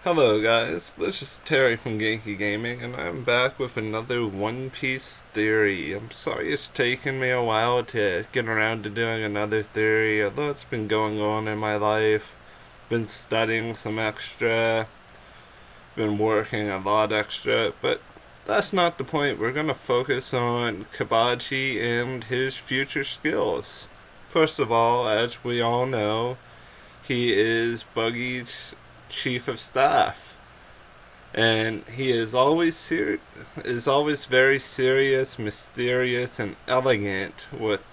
Hello guys, this is Terry from Genki Gaming, and I'm back with another One Piece theory. I'm sorry it's taken me a while to get around to doing another theory, although it's been going on in my life. Been studying some extra, been working a lot extra, but that's not the point. We're gonna focus on Cabaji and his future skills. First of all, as we all know, he is Buggy's chief of staff, and he is always very serious, mysterious, and elegant with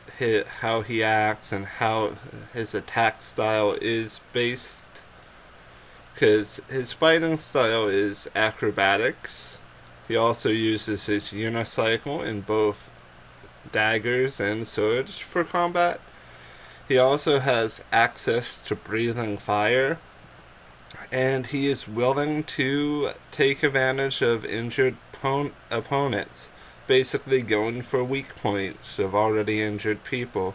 how he acts and how his attack style is based. Because his fighting style is acrobatics. He also uses his unicycle in both daggers and swords for combat. He also has access to breathing fire, and he is willing to take advantage of injured opponents, basically going for weak points of already injured people.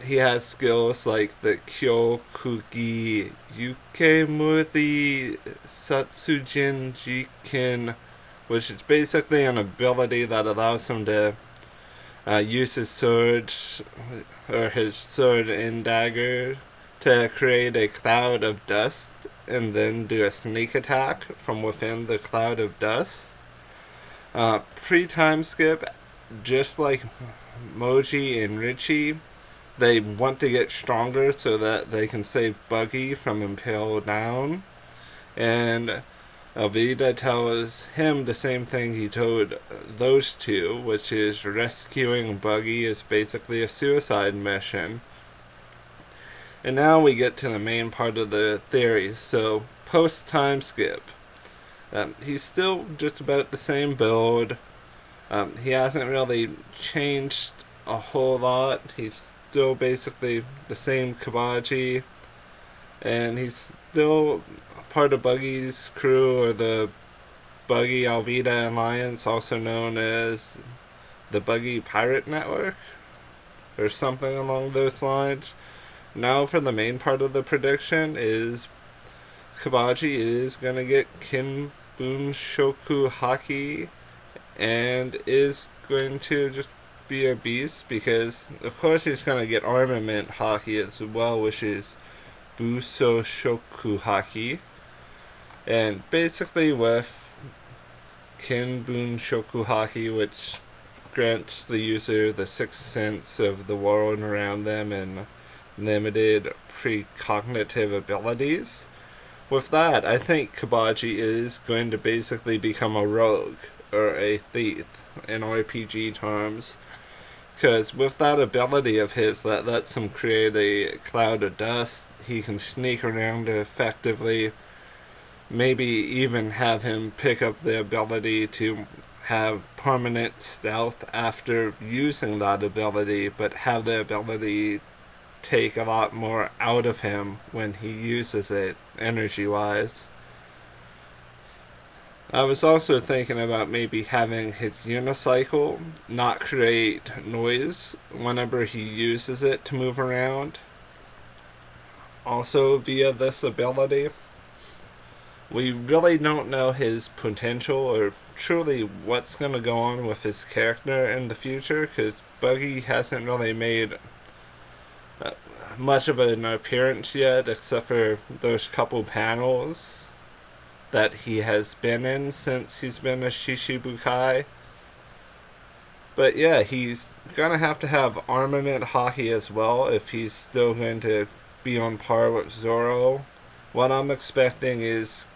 He has skills like the Kyokugi Yukemuri Satsujin Jikin, which is basically an ability that allows him to use his sword and dagger to create a cloud of dust and then do a sneak attack from within the cloud of dust. Pre-time skip, just like Moji and Richie, they want to get stronger so that they can save Buggy from Impale Down. And Alvida tells him the same thing he told those two, which is rescuing Buggy is basically a suicide mission. And now we get to the main part of the theory. So, post time skip. He's still just about the same build. He hasn't really changed a whole lot. He's still basically the same Cabaji. And he's still part of Buggy's crew, or the Buggy Alvida Alliance, also known as the Buggy Pirate Network, or something along those lines. Now for the main part of the prediction is Cabaji is going to get Kinbun Shoku Haki and is going to just be a beast, because of course he's going to get armament Haki as well, which is Buso Shoku Haki. And basically with Kinbun Shoku Haki, which grants the user the sixth sense of the world around them and limited precognitive abilities. With that, I think Cabaji is going to basically become a rogue, or a thief in RPG terms, because with that ability of his that lets him create a cloud of dust, he can sneak around effectively, maybe even have him pick up the ability to have permanent stealth after using that ability, but have the ability take a lot more out of him when he uses it, energy-wise. I was also thinking about maybe having his unicycle not create noise whenever he uses it to move around. Also via this ability. We really don't know his potential or truly what's going to go on with his character in the future, because Buggy hasn't really made much of an appearance yet, except for those couple panels that he has been in since he's been a Shishibukai. But yeah, he's gonna have to have armament Haki as well if he's still going to be on par with Zoro. What I'm expecting is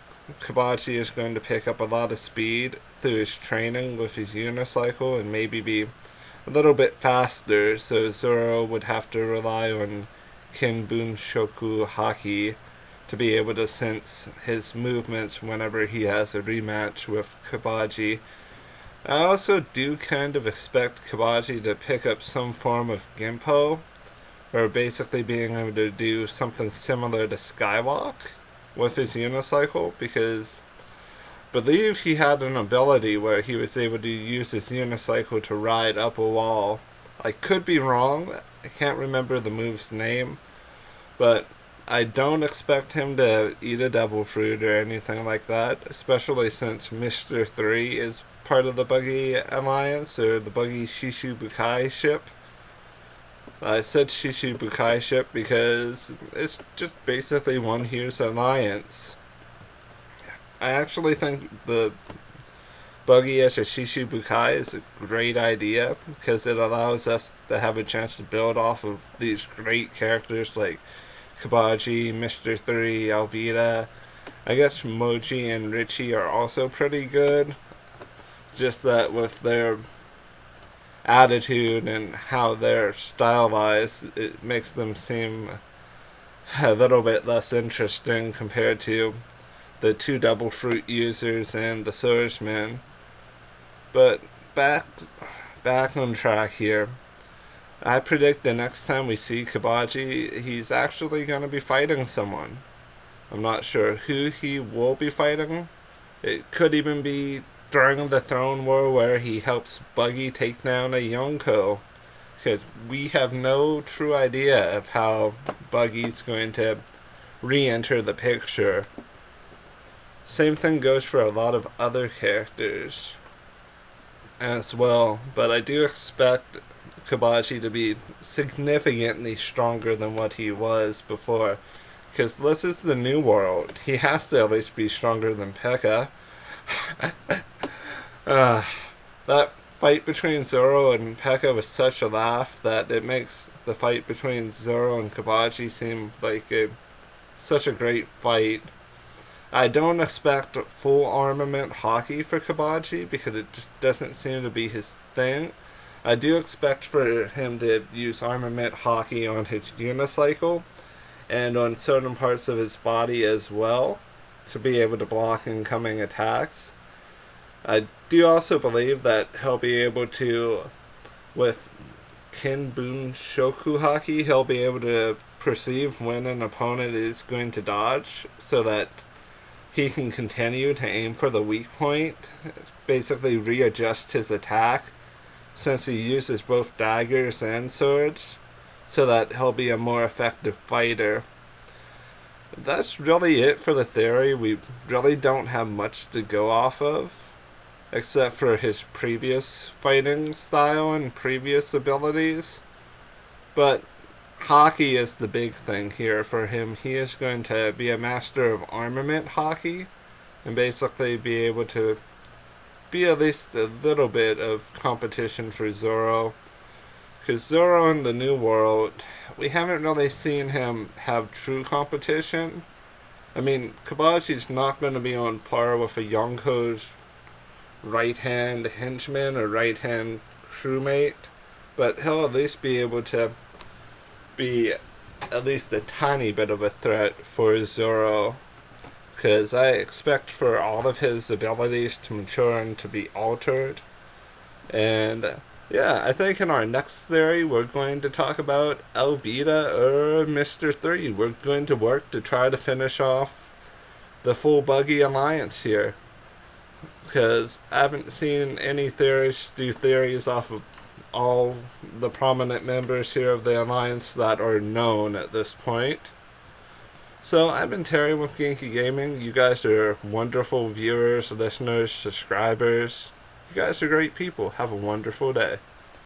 Cabaji is going to pick up a lot of speed through his training with his unicycle and maybe be a little bit faster, so Zoro would have to rely on Kinbun Shoku Haki to be able to sense his movements whenever he has a rematch with Cabaji. I also do kind of expect Cabaji to pick up some form of Gimpo, or basically being able to do something similar to Skywalk with his unicycle, because I believe he had an ability where he was able to use his unicycle to ride up a wall. I could be wrong, I can't remember the move's name, but I don't expect him to eat a devil fruit or anything like that, especially since Mr. 3 is part of the Buggy Alliance, or the Buggy Shishibukai ship. I said Shishibukai ship because it's just basically one huge alliance. I actually think the Buggy as a Shishibukai is a great idea because it allows us to have a chance to build off of these great characters like Cabaji, Mr. 3, Alvita. I guess Moji and Richie are also pretty good. Just that with their attitude and how they're stylized, it makes them seem a little bit less interesting compared to the two double fruit users and the swordsman. But back on track here. I predict the next time we see Cabaji, he's actually going to be fighting someone. I'm not sure who he will be fighting. It could even be during the Throne War where he helps Buggy take down a Yonko. Because we have no true idea of how Buggy's going to re-enter the picture. Same thing goes for a lot of other characters as well, but I do expect Cabaji to be significantly stronger than what he was before. Because this is the new world. He has to at least be stronger than P.E.K.K.A. That fight between Zoro and P.E.K.K.A. was such a laugh that it makes the fight between Zoro and Cabaji seem like such a great fight. I don't expect full armament hockey for Cabaji because it just doesn't seem to be his thing. I do expect for him to use armament hockey on his unicycle and on certain parts of his body as well to be able to block incoming attacks. I do also believe that he'll be able to, with Kinbun Shoku Haki, he'll be able to perceive when an opponent is going to dodge so that he can continue to aim for the weak point, basically readjust his attack since he uses both daggers and swords so that he'll be a more effective fighter. That's really it for the theory. We really don't have much to go off of except for his previous fighting style and previous abilities. But hockey is the big thing here for him. He is going to be a master of armament hockey and basically be able to be at least a little bit of competition for Zoro. Because Zoro in the New World, we haven't really seen him have true competition. I mean, Cabaji's not going to be on par with a Yonko's right-hand henchman or right-hand crewmate, but he'll at least be able to be at least a tiny bit of a threat for Zoro, because I expect for all of his abilities to mature and to be altered. And yeah, I think in our next theory we're going to talk about Alvita or Mr. 3. We're going to work to try to finish off the full Buggy Alliance here, because I haven't seen any theorists do theories off of all the prominent members here of the Alliance that are known at this point. So I've been Terry with Genki Gaming. You guys are wonderful viewers, listeners, subscribers. You guys are great people. Have a wonderful day.